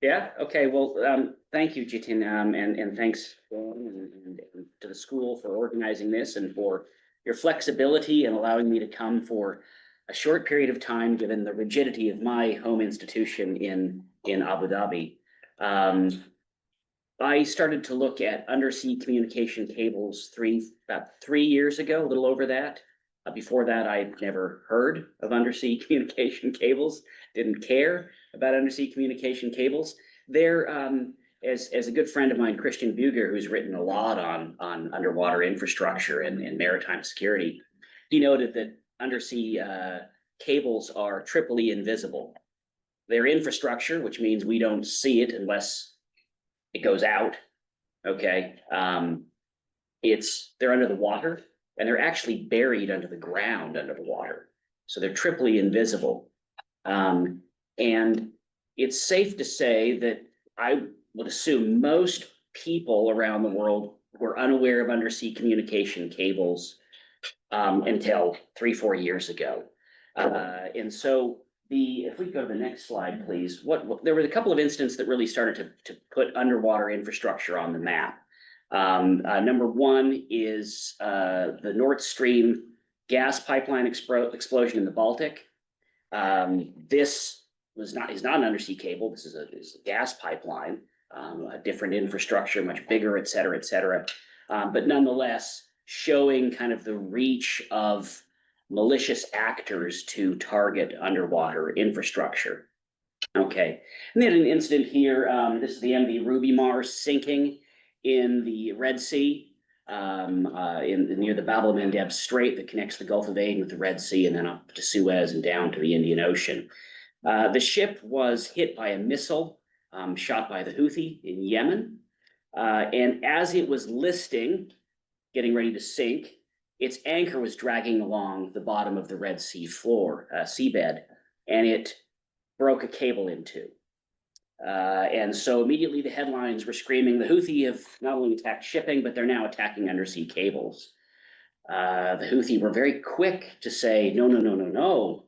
Yeah. Okay. Well, thank you, Jitin, and thanks and to the school for organizing this and for your flexibility and allowing me to come for a short period of time, given the rigidity of my home institution in Abu Dhabi. Um, I started to look at undersea communication cables about 3 years ago, a little over that. Before that, I'd never heard of undersea communication cables, didn't care about undersea communication cables. They're, as a good friend of mine, Christian Buger, who's written a lot on underwater infrastructure and maritime security, he noted that undersea cables are triply invisible. They're infrastructure, which means we don't see it unless it goes out. Okay. They're under the water and they're actually buried under the ground under the water. So they're triply invisible. And it's safe to say that I would assume most people around the world were unaware of undersea communication cables until 3-4 years ago. And so if we go to the next slide, please, there were a couple of incidents that really started to put underwater infrastructure on the map. Number one is the Nord Stream gas pipeline explosion in the Baltic. This is not an undersea cable. This is a gas pipeline, a different infrastructure, much bigger, et cetera, et cetera. But nonetheless, showing kind of the reach of malicious actors to target underwater infrastructure. Okay, and then an incident here. This is the MV Ruby Mars sinking in the Red Sea, near the Bab el-Mandeb Strait that connects the Gulf of Aden with the Red Sea and then up to Suez and down to the Indian Ocean. The ship was hit by a missile shot by the Houthi in Yemen. And as it was getting ready to sink, its anchor was dragging along the bottom of the Red Sea seabed, and it broke a cable in two. And so immediately the headlines were screaming, the Houthi have not only attacked shipping, but they're now attacking undersea cables. The Houthi were very quick to say, no, no, no, no, no.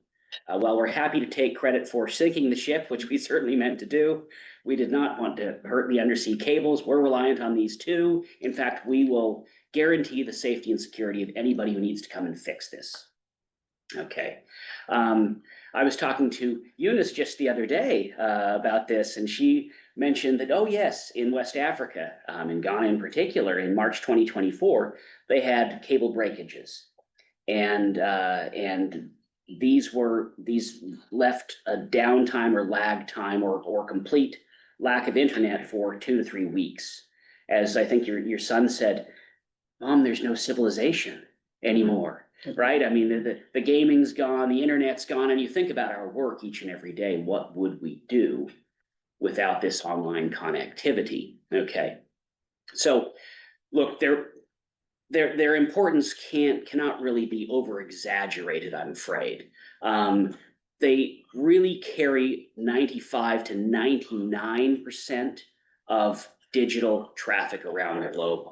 While we're happy to take credit for sinking the ship, which we certainly meant to do, we did not want to hurt the undersea cables. We're reliant on these too. In fact, we will guarantee the safety and security of anybody who needs to come and fix this. Okay. I was talking to Eunice just the other day about this, and she mentioned that, oh yes, in West Africa, in Ghana in particular, in March 2024, they had cable breakages. And these left a downtime or lag time or complete lack of internet for 2 to 3 weeks. As I think your son said, Mom, there's no civilization anymore, right? I mean, the gaming's gone, the internet's gone, and you think about our work each and every day, what would we do without this online connectivity? Okay. So look, their importance cannot really be over exaggerated, I'm afraid. They really carry 95 to 99% of digital traffic around the globe,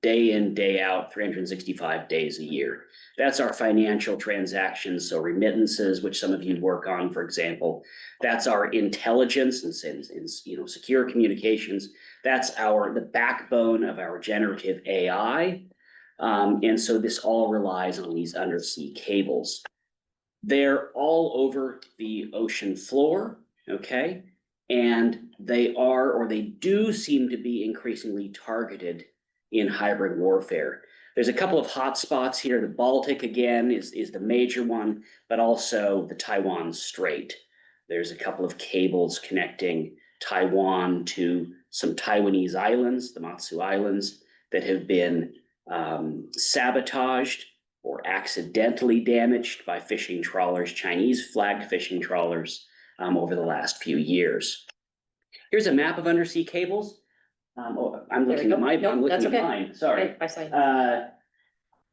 day in, day out, 365 days a year. That's our financial transactions, so remittances, which some of you work on, for example. That's our intelligence and secure communications. That's the backbone of our generative AI. And so this all relies on these undersea cables. They're all over the ocean floor, okay? And they do seem to be increasingly targeted in hybrid warfare. There's a couple of hot spots here. The Baltic, again, is the major one, but also the Taiwan Strait. There's a couple of cables connecting Taiwan to some Taiwanese islands, the Matsu Islands, that have been sabotaged or accidentally damaged by fishing trawlers, Chinese flagged fishing trawlers, over the last few years. Here's a map of undersea cables. I'm looking at mine. Sorry. I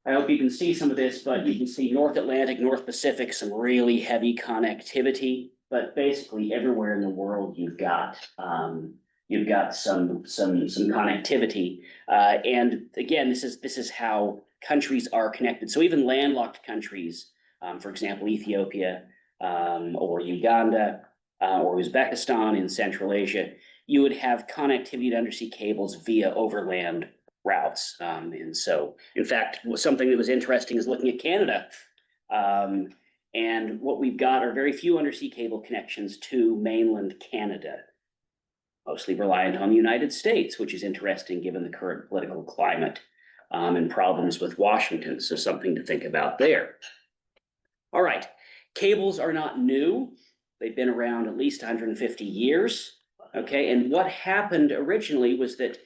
hope you can see some of this, but you can see North Atlantic, North Pacific, some really heavy connectivity. But basically, everywhere in the world, you've got some connectivity. And again, this is how countries are connected. So even landlocked countries, for example, Ethiopia or Uganda, or Uzbekistan in Central Asia, you would have connectivity to undersea cables via overland routes. And so, in fact, something that was interesting is looking at Canada. And what we've got are very few undersea cable connections to mainland Canada, mostly reliant on the United States, which is interesting given the current political climate and problems with Washington. So something to think about there. All right, cables are not new. They've been around at least 150 years. Okay, and what happened originally was that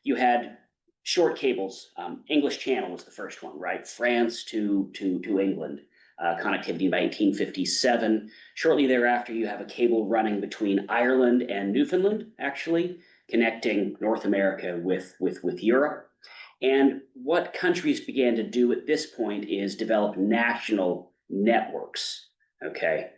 you had short cables. English Channel was the first one, right? France to England. Connectivity by 1857. Shortly thereafter, you have a cable running between Ireland and Newfoundland, actually, connecting North America with Europe. And what countries began to do at this point is develop national networks, okay?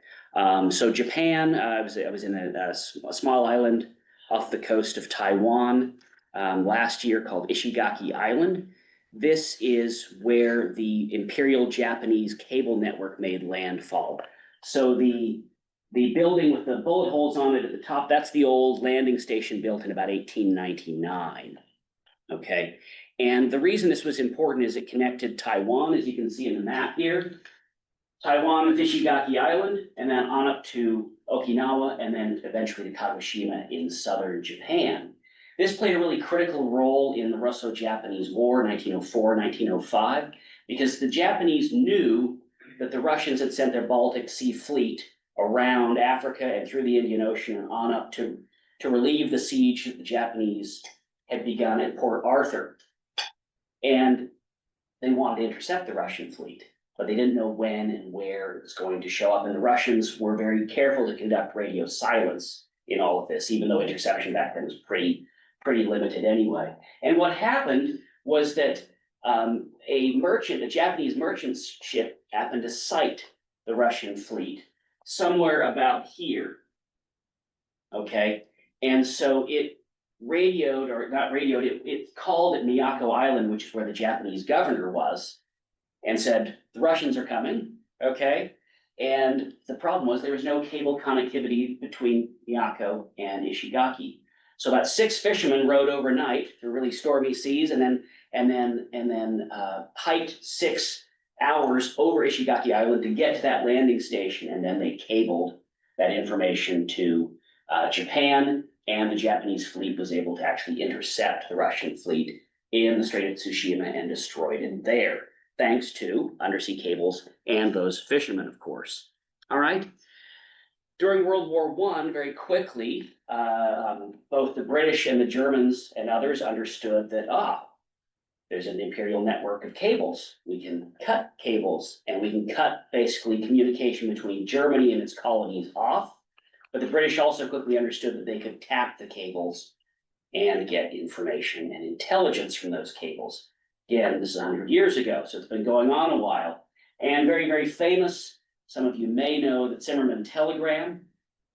So Japan, I was in a small island off the coast of Taiwan last year called Ishigaki Island. This is where the Imperial Japanese cable network made landfall. So the building with the bullet holes on it at the top, that's the old landing station built in about 1899. Okay, and the reason this was important is it connected Taiwan, as you can see in the map here. Taiwan with Ishigaki Island, and then on up to Okinawa, and then eventually to Kagoshima in southern Japan. This played a really critical role in the Russo-Japanese War, 1904, 1905, because the Japanese knew that the Russians had sent their Baltic Sea fleet around Africa and through the Indian Ocean and on up to relieve the siege that the Japanese had begun at Port Arthur. And they wanted to intercept the Russian fleet, but they didn't know when and where it was going to show up. And the Russians were very careful to conduct radio silence in all of this, even though interception back then was pretty limited anyway. And what happened was that a Japanese merchant ship happened to sight the Russian fleet somewhere about here. Okay, and so it radioed, or not radioed, it called at Miyako Island, which is where the Japanese governor was, and said, the Russians are coming, okay? And the problem was there was no cable connectivity between Miyako and Ishigaki. So about 6 fishermen rowed overnight through really stormy seas, and then hiked 6 hours over Ishigaki Island to get to that landing station, and then they cabled that information to Japan, and the Japanese fleet was able to actually intercept the Russian fleet in the Strait of Tsushima and destroyed it there, thanks to undersea cables and those fishermen, of course. All right. During World War I, very quickly, both the British and the Germans and others understood that, there's an imperial network of cables. We can cut cables, and we can cut basically communication between Germany and its colonies off. But the British also quickly understood that they could tap the cables and get information and intelligence from those cables. Again, this is 100 years ago, so it's been going on a while. And very, very famous, some of you may know the Zimmermann telegram.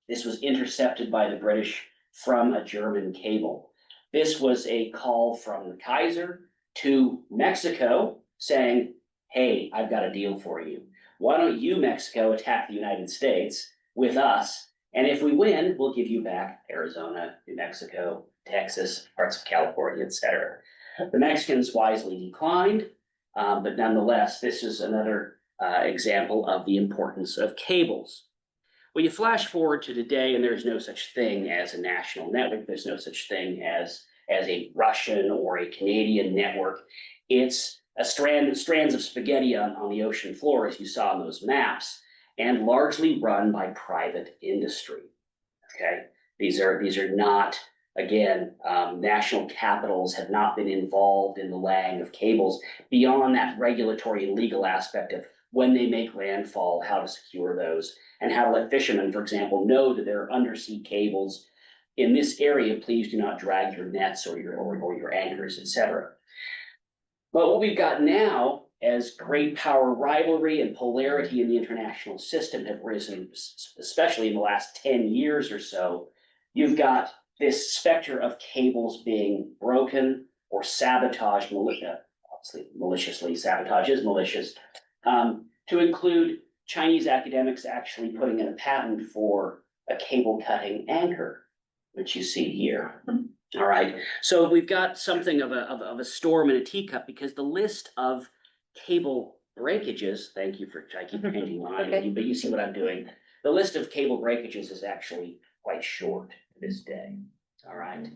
This was intercepted by the British from a German cable. This was a call from the Kaiser to Mexico saying, hey, I've got a deal for you. Why don't you, Mexico, attack the United States with us? And if we win, we'll give you back Arizona, New Mexico, Texas, parts of California, etc. The Mexicans wisely declined, but nonetheless, this is another example of the importance of cables. Well, you flash forward to today, and there's no such thing as a national network. There's no such thing as a Russian or a Canadian network. It's a strands of spaghetti on the ocean floor, as you saw in those maps, and largely run by private industry. Okay, these are not, again, national capitals have not been involved in the laying of cables beyond that regulatory and legal aspect of when they make landfall, how to secure those, and how to let fishermen, for example, know that there are undersea cables in this area. Please do not drag your nets or your anchors, etc. But what we've got now, as great power rivalry and polarity in the international system have risen, especially in the last 10 years or so, you've got this specter of cables being broken or sabotaged, obviously maliciously, sabotage is malicious, to include Chinese academics actually putting in a patent for a cable cutting anchor, which you see here. All right, so we've got something of a storm in a teacup, because the list of cable breakages, thank you for, I keep painting mine, Okay. but you see what I'm doing. The list of cable breakages is actually quite short to this day, all right?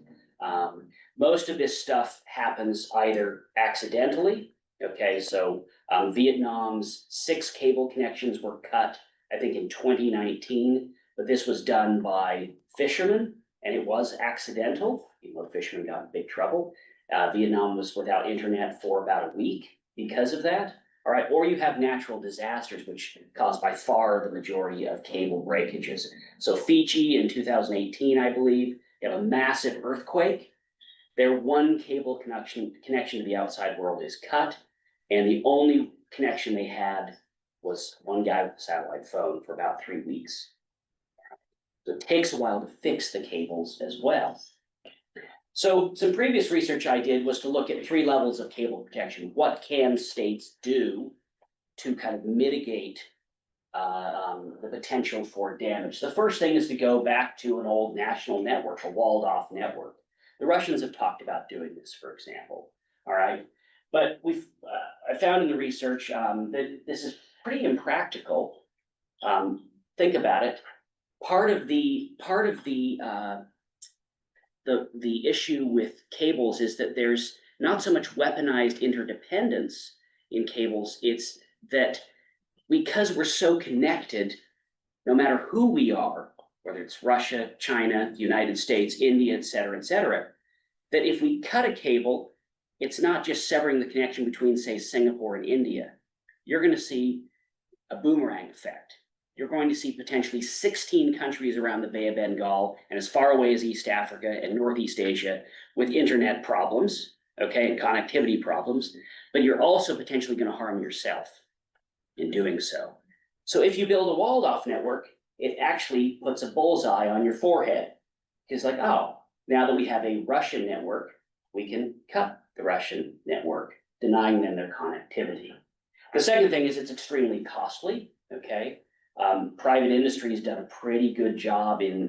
Most of this stuff happens either accidentally, okay, so Vietnam's 6 cable connections were cut, I think in 2019, but this was done by fishermen, and it was accidental, even though fishermen got in big trouble. Vietnam was without internet for about a week because of that. All right, or you have natural disasters, which cause by far the majority of cable breakages. So Fiji in 2018, I believe, you have a massive earthquake. Their one cable connection to the outside world is cut, and the only connection they had was one guy with a satellite phone for about 3 weeks. So it takes a while to fix the cables as well. So some previous research I did was to look at 3 levels of cable protection. What can states do to kind of mitigate the potential for damage? The first thing is to go back to an old national network, a walled off network. The Russians have talked about doing this, for example, all right? But I found in the research that this is pretty impractical. Think about it. Part of the issue with cables is that there's not so much weaponized interdependence in cables, it's that because we're so connected, no matter who we are, whether it's Russia, China, United States, India, et cetera, that if we cut a cable, it's not just severing the connection between, say, Singapore and India. You're going to see a boomerang effect. You're going to see potentially 16 countries around the Bay of Bengal and as far away as East Africa and Northeast Asia with internet problems, okay, and connectivity problems, but you're also potentially going to harm yourself in doing so. So if you build a walled off network, it actually puts a bullseye on your forehead. It's like, oh, now that we have a Russian network, we can cut the Russian network, denying them their connectivity. The second thing is it's extremely costly, okay? Private industry has done a pretty good job in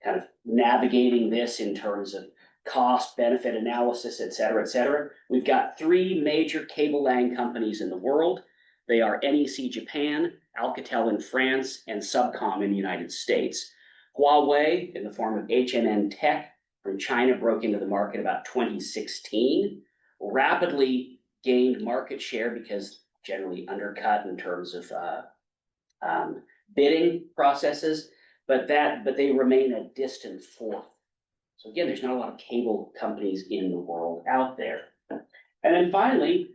kind of navigating this in terms of cost, benefit analysis, et cetera. We've got 3 major cable laying companies in the world. They are NEC Japan, Alcatel in France, and Subcom in the United States. Huawei, in the form of HNN Tech from China, broke into the market about 2016, rapidly gained market share because generally undercut in terms of bidding processes, but they remain a distant fourth. So again, there's not a lot of cable companies in the world out there. And then finally,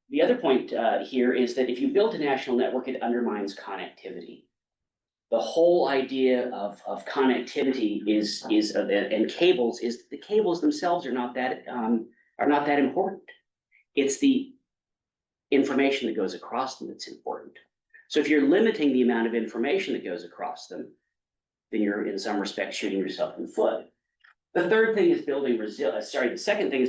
the other point here is that if you build a national network, it undermines connectivity. The whole idea of connectivity and cables is the cables themselves are not that important. It's the information that goes across them that's important. So if you're limiting the amount of information that goes across them, then you're in some respects shooting yourself in the foot. The second thing is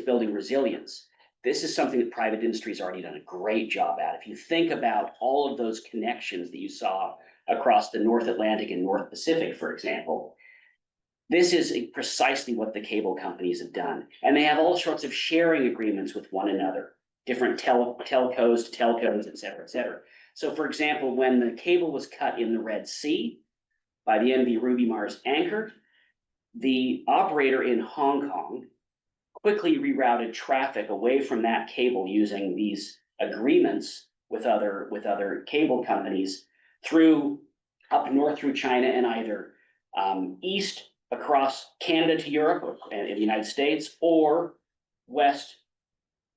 building resilience. This is something that private industry has already done a great job at. If you think about all of those connections that you saw across the North Atlantic and North Pacific, for example, this is precisely what the cable companies have done. And they have all sorts of sharing agreements with one another, different telcos to telcos, et cetera. So for example, when the cable was cut in the Red Sea by the MV Ruby Mars anchor, the operator in Hong Kong quickly rerouted traffic away from that cable using these agreements with other cable companies through up north through China and either east across Canada to Europe and the United States, or west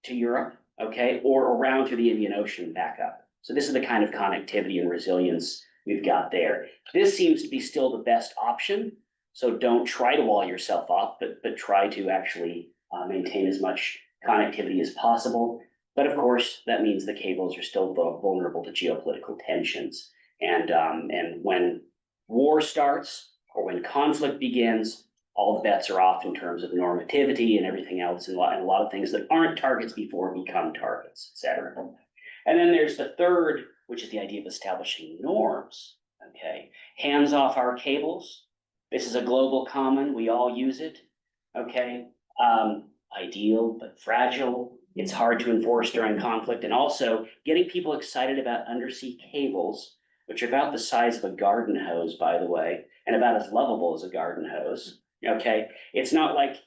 to Europe, okay, or around to the Indian Ocean back up. So this is the kind of connectivity and resilience we've got there. This seems to be still the best option. So don't try to wall yourself off, but try to actually maintain as much connectivity as possible. But of course, that means the cables are still vulnerable to geopolitical tensions. And when war starts or when conflict begins, all the bets are off in terms of normativity and everything else, and a lot of things that aren't targets before become targets, et cetera. And then there's the third, which is the idea of establishing norms, okay? Hands off our cables. This is a global common. We all use it. Okay. Ideal, but fragile. It's hard to enforce during conflict. And also getting people excited about undersea cables, which are about the size of a garden hose, by the way, and about as lovable as a garden hose. Okay. It's not like,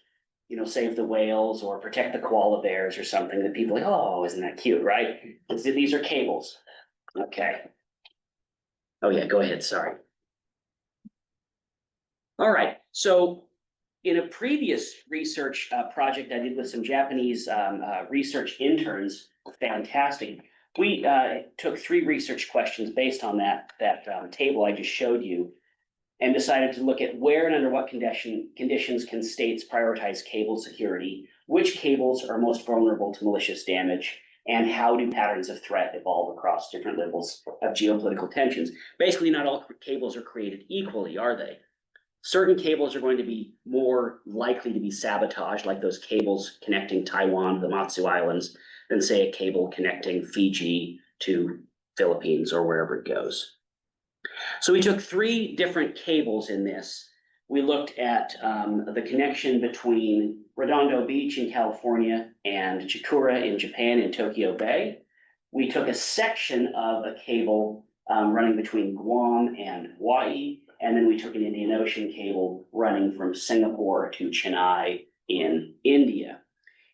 save the whales or protect the koala bears or something that people are like, oh, isn't that cute, right? These are cables. Okay. Oh yeah, go ahead, sorry. All right, so in a previous research project I did with some Japanese research interns, fantastic. We took 3 research questions based on that table I just showed you, and decided to look at where and under what conditions can states prioritize cable security, which cables are most vulnerable to malicious damage, and how do patterns of threat evolve across different levels of geopolitical tensions. Basically, not all cables are created equally, are they? Certain cables are going to be more likely to be sabotaged, like those cables connecting Taiwan to the Matsu Islands, than say a cable connecting Fiji to Philippines or wherever it goes. So we took 3 different cables in this. We looked at the connection between Redondo Beach in California and Chikura in Japan in Tokyo Bay. We took a section of a cable running between Guam and Hawaii, and then we took an Indian Ocean cable running from Singapore to Chennai in India.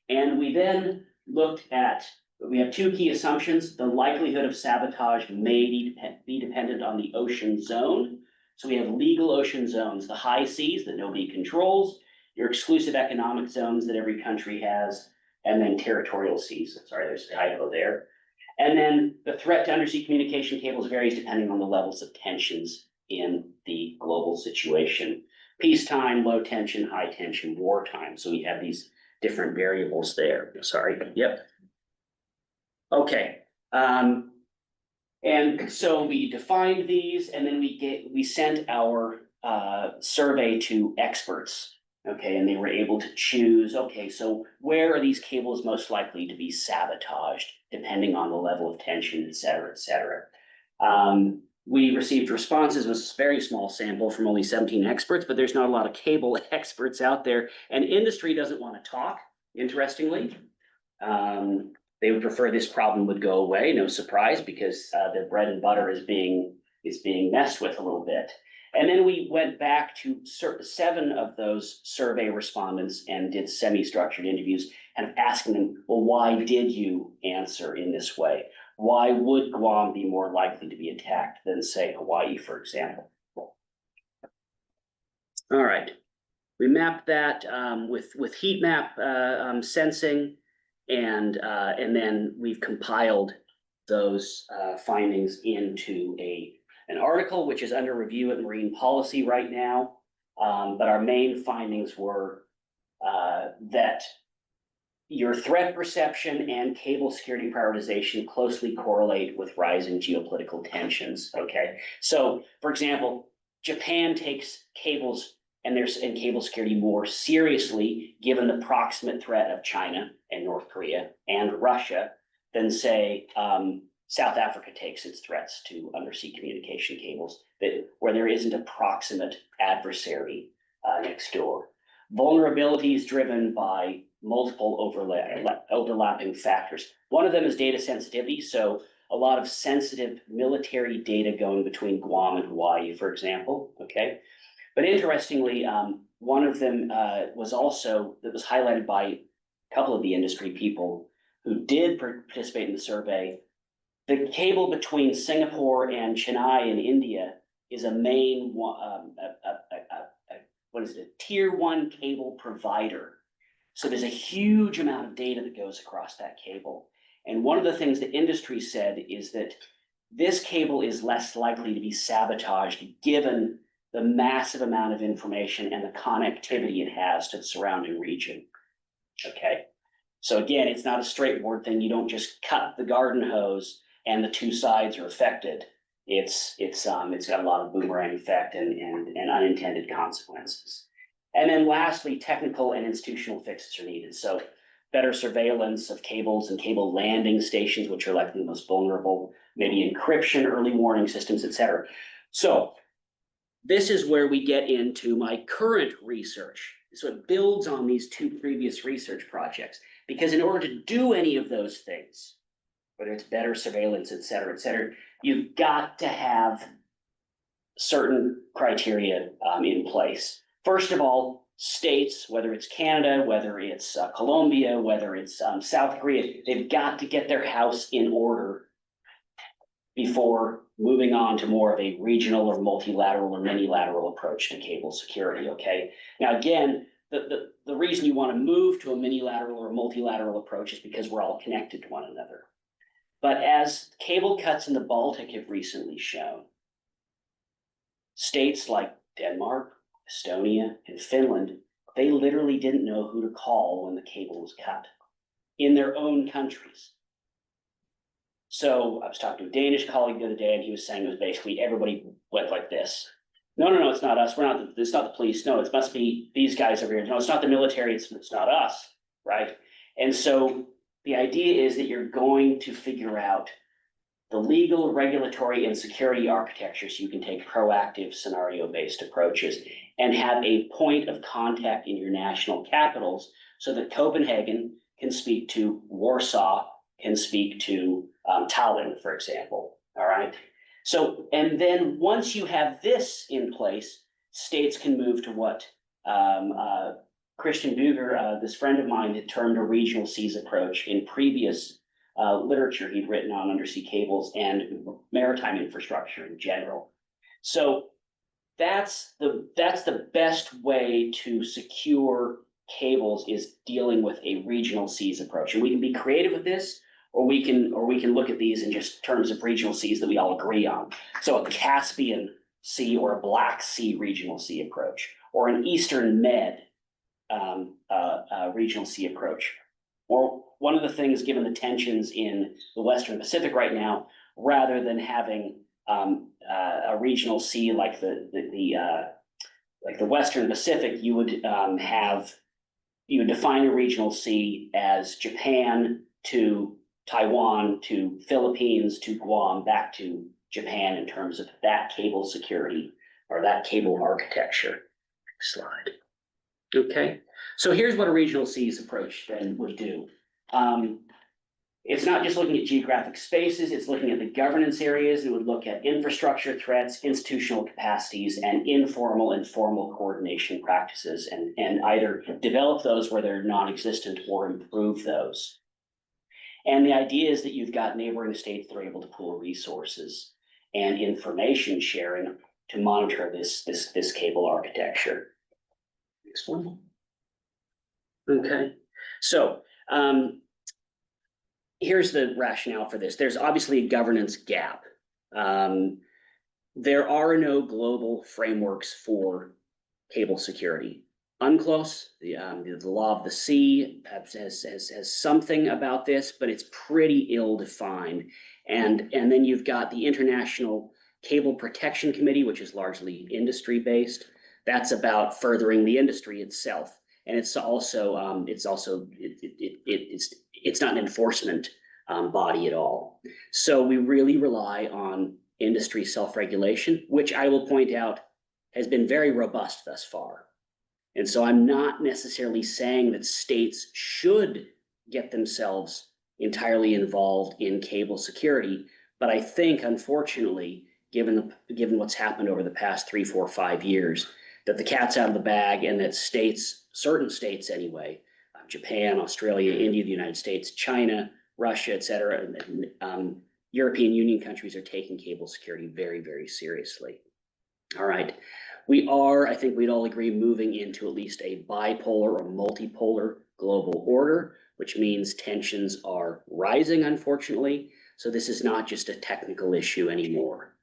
And we then looked at, we have 2 key assumptions. The likelihood of sabotage may be dependent on the ocean zone. So we have legal ocean zones, the high seas that nobody controls, your exclusive economic zones that every country has, and then territorial seas. Sorry, there's a typo there. And then the threat to undersea communication cables varies depending on the levels of tensions in the global situation. Peacetime, low tension, high tension, wartime. So we have these different variables there. Sorry, yep. Okay, and so we defined these, and then we sent our survey to experts, okay, and they were able to choose, okay, so where are these cables most likely to be sabotaged, depending on the level of tension, et cetera, et cetera. We received responses, it was a very small sample from only 17 experts, but there's not a lot of cable experts out there, and industry doesn't want to talk, interestingly. They would prefer this problem would go away, no surprise, because their bread and butter is being messed with a little bit. And then we went back to 7 of those survey respondents and did semi-structured interviews and asking them, well, why did you answer in this way? Why would Guam be more likely to be attacked than, say, Hawaii, for example? All right, we mapped that with heat map sensing. And then we've compiled those findings into an article, which is under review at Marine Policy right now. But our main findings were that your threat perception and cable security prioritization closely correlate with rising geopolitical tensions. Okay, so for example, Japan takes cables and cable security more seriously, given the proximate threat of China and North Korea and Russia, than say South Africa takes its threats to undersea communication cables, where there isn't a proximate adversary next door. Vulnerabilities driven by multiple overlapping factors. One of them is data sensitivity, so a lot of sensitive military data going between Guam and Hawaii, for example, okay? But interestingly, one of them was highlighted by a couple of the industry people who did participate in the survey. The cable between Singapore and Chennai in India is a main, a tier 1 cable provider. So there's a huge amount of data that goes across that cable. And one of the things the industry said is that this cable is less likely to be sabotaged given the massive amount of information and the connectivity it has to the surrounding region. Okay, so again, it's not a straightforward thing. You don't just cut the garden hose and the 2 sides are affected. It's got a lot of boomerang effect and unintended consequences. And then lastly, technical and institutional fixes are needed. So better surveillance of cables and cable landing stations, which are likely the most vulnerable, maybe encryption, early warning systems, et cetera. So this is where we get into my current research. So it builds on these two previous research projects, because in order to do any of those things, whether it's better surveillance, et cetera, you've got to have certain criteria in place. First of all, states, whether it's Canada, whether it's Colombia, whether it's South Korea, they've got to get their house in order before moving on to more of a regional or multilateral or mini-lateral approach to cable security, okay? Now, again, the reason you want to move to a mini-lateral or multilateral approach is because we're all connected to one another. But as cable cuts in the Baltic have recently shown, states like Denmark, Estonia, and Finland, they literally didn't know who to call when the cable was cut in their own countries. So I was talking to a Danish colleague the other day, and he was saying it was basically everybody went like this. No, it's not us. It's not the police. No, it must be these guys over here. No, it's not the military. It's not us, right? And so the idea is that you're going to figure out the legal, regulatory, and security architecture so you can take proactive scenario-based approaches and have a point of contact in your national capitals so that Copenhagen can speak to Warsaw, can speak to Tallinn, for example, all right? So, and then once you have this in place, states can move to what Christian Buger, this friend of mine, had termed a regional seas approach in previous literature he'd written on undersea cables and maritime infrastructure in general. So that's the best way to secure cables, is dealing with a regional seas approach. And we can be creative with this, or we can look at these in just terms of regional seas that we all agree on. So a Caspian Sea or a Black Sea regional sea approach, or an Eastern Med regional sea approach. Or one of the things, given the tensions in the Western Pacific right now, rather than having a regional sea like the Western Pacific, you would define a regional sea as Japan to Taiwan to Philippines to Guam back to Japan in terms of that cable security or that cable architecture. Next slide. Okay, so here's what a regional seas approach then would do. It's not just looking at geographic spaces, it's looking at the governance areas. It would look at infrastructure threats, institutional capacities, and informal and formal coordination practices, and either develop those where they're non-existent or improve those. And the idea is that you've got neighboring states that are able to pool resources and information sharing to monitor this cable architecture. Next one. Okay, so here's the rationale for this. There's obviously a governance gap. There are no global frameworks for cable security. UNCLOS, the law of the sea, has something about this, but it's pretty ill-defined. And then you've got the International Cable Protection Committee, which is largely industry-based. That's about furthering the industry itself. And it's also it's not an enforcement body at all. So we really rely on industry self-regulation, which I will point out has been very robust thus far. And so I'm not necessarily saying that states should get themselves entirely involved in cable security, but I think, unfortunately, given what's happened over the past 3, 4, 5 years, that the cat's out of the bag, and that states, certain states anyway, Japan, Australia, India, the United States, China, Russia, et cetera, and European Union countries are taking cable security very, very seriously. All right. We are, I think we'd all agree, moving into at least a bipolar or multipolar global order, which means tensions are rising, unfortunately. So this is not just a technical issue anymore.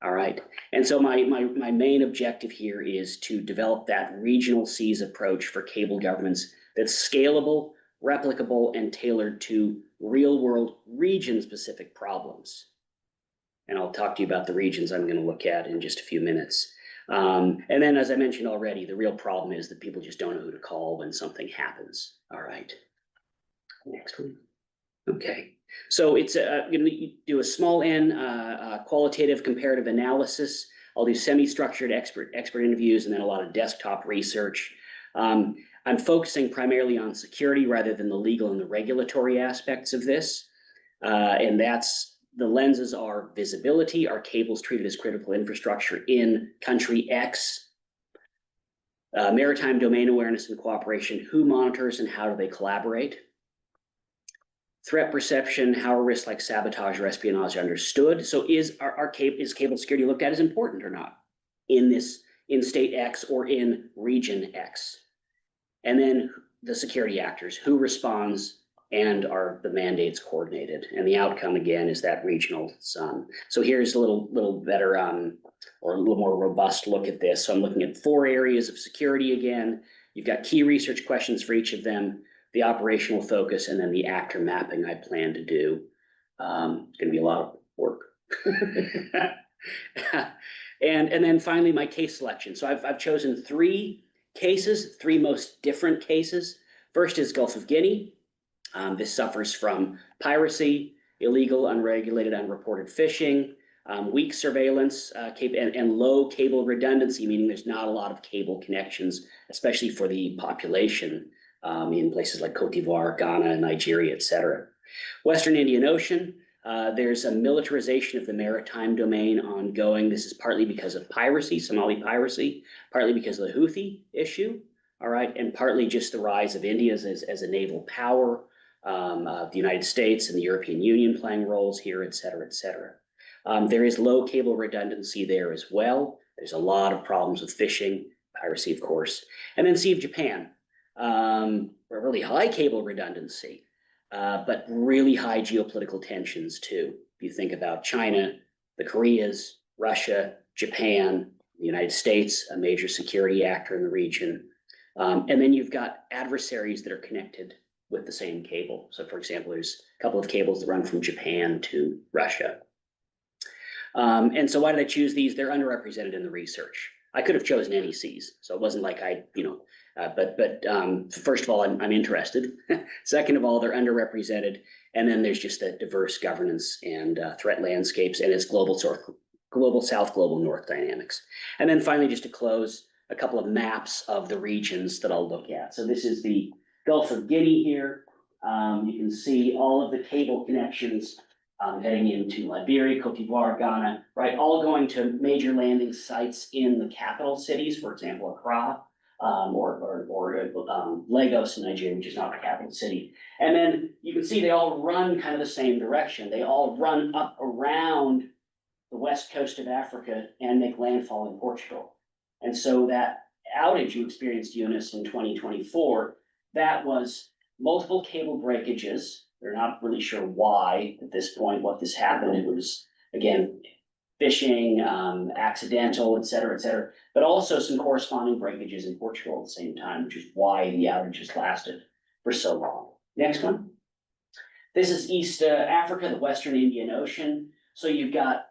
All right. And so my main objective here is to develop that regional seas approach for cable governments that's scalable, replicable, and tailored to real-world region-specific problems. And I'll talk to you about the regions I'm going to look at in just a few minutes. And then, as I mentioned already, the real problem is that people just don't know who to call when something happens. All right. Next one. Okay. So it's going to do a small n qualitative comparative analysis I'll do semi-structured expert interviews and then a lot of desktop research. I'm focusing primarily on security rather than the legal and the regulatory aspects of this. And that's the lenses are visibility, are cables treated as critical infrastructure in country X, maritime domain awareness and cooperation, who monitors and how do they collaborate? Threat perception, how are risks like sabotage or espionage understood? So is cable security looked at as important or not in state X or in region X? And then the security actors, who responds and are the mandates coordinated? And the outcome again is that regional sum. So here's a little better or a little more robust look at this. So I'm looking at 4 areas of security again. You've got key research questions for each of them, the operational focus, and then the actor mapping I plan to do. It's going to be a lot of work. and then finally my case selection. So I've chosen 3 cases, 3 most different cases. First is Gulf of Guinea. This suffers from piracy, illegal, unregulated, unreported fishing, weak surveillance, and low cable redundancy, meaning there's not a lot of cable connections, especially for the population in places like Cote d'Ivoire, Ghana, Nigeria, etc. Western Indian Ocean, there's a militarization of the maritime domain ongoing. This is partly because of piracy, Somali piracy, partly because of the Houthi issue, all right, and partly just the rise of India as a naval power, the United States and the European Union playing roles here, et cetera, et cetera. There is low cable redundancy there as well. There's a lot of problems with fishing, piracy, of course. And then Sea of Japan, really high cable redundancy, but really high geopolitical tensions too. If you think about China, the Koreas, Russia, Japan, the United States, a major security actor in the region. And then you've got adversaries that are connected with the same cable. So for example, there's a couple of cables that run from Japan to Russia. And so why did I choose these? They're underrepresented in the research. I could have chosen any seas, so it wasn't like but first of all, I'm interested. Second of all, they're underrepresented. And then there's just a diverse governance and threat landscapes, and it's global south, global north dynamics. And then finally, just to close, a couple of maps of the regions that I'll look at. So this is the Gulf of Guinea here. You can see all of the cable connections heading into Liberia, Cote d'Ivoire, Ghana, right? All going to major landing sites in the capital cities, for example, Accra, or Lagos in Nigeria, which is not the capital city. And then you can see they all run kind of the same direction. They all run up around the west coast of Africa and make landfall in Portugal. And so that outage you experienced, Eunice, in 2024, that was multiple cable breakages. They're not really sure why at this point, what this happened. It was, again, fishing, accidental, et cetera, but also some corresponding breakages in Portugal at the same time, which is why the outages lasted for so long. Next one. This is East Africa, the Western Indian Ocean. So you've got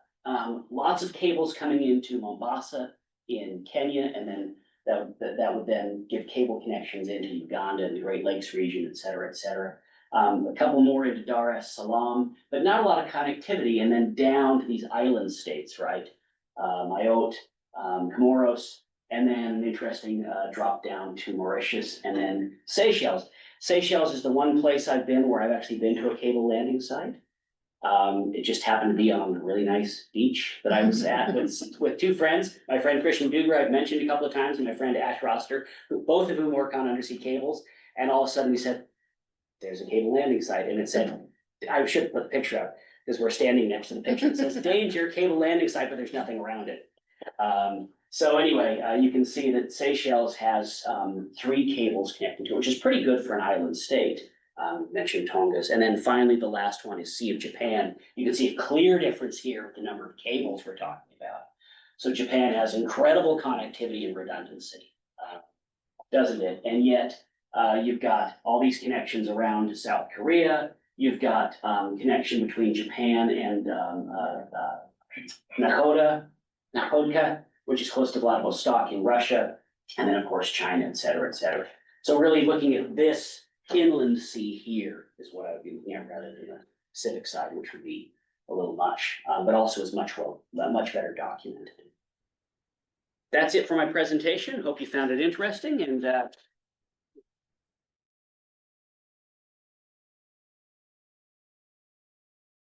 lots of cables coming into Mombasa in Kenya, and then that would then give cable connections into Uganda and the Great Lakes region, et cetera, et cetera. A couple more into Dar es Salaam, but not a lot of connectivity, and then down to these island states, right? Mayotte, Comoros, and then an interesting drop down to Mauritius, and then Seychelles. Seychelles is the one place I've been where I've actually been to a cable landing site. It just happened to be on a really nice beach that I was at with 2 friends. My friend Christian Duger, I've mentioned a couple of times, and my friend Ash Roster, both of whom work on undersea cables. And all of a sudden we said, there's a cable landing site. And it said, I should put the picture up because we're standing next to the picture. It says, danger, cable landing site, but there's nothing around it. So anyway, you can see that Seychelles has 3 cables connected to it, which is pretty good for an island state. Mentioned Tonga's. And then finally, the last one is Sea of Japan. You can see a clear difference here with the number of cables we're talking about. So Japan has incredible connectivity and redundancy, doesn't it? And yet you've got all these connections around to South Korea. You've got connection between Japan and Nakodka, which is close to Vladivostok in Russia. And then, of course, China, et cetera, et cetera. So really looking at this inland sea here is what I would be looking at rather than the Pacific side, which would be a little much, but also is much better documented. that's it for my presentation. Hope you found it interesting, and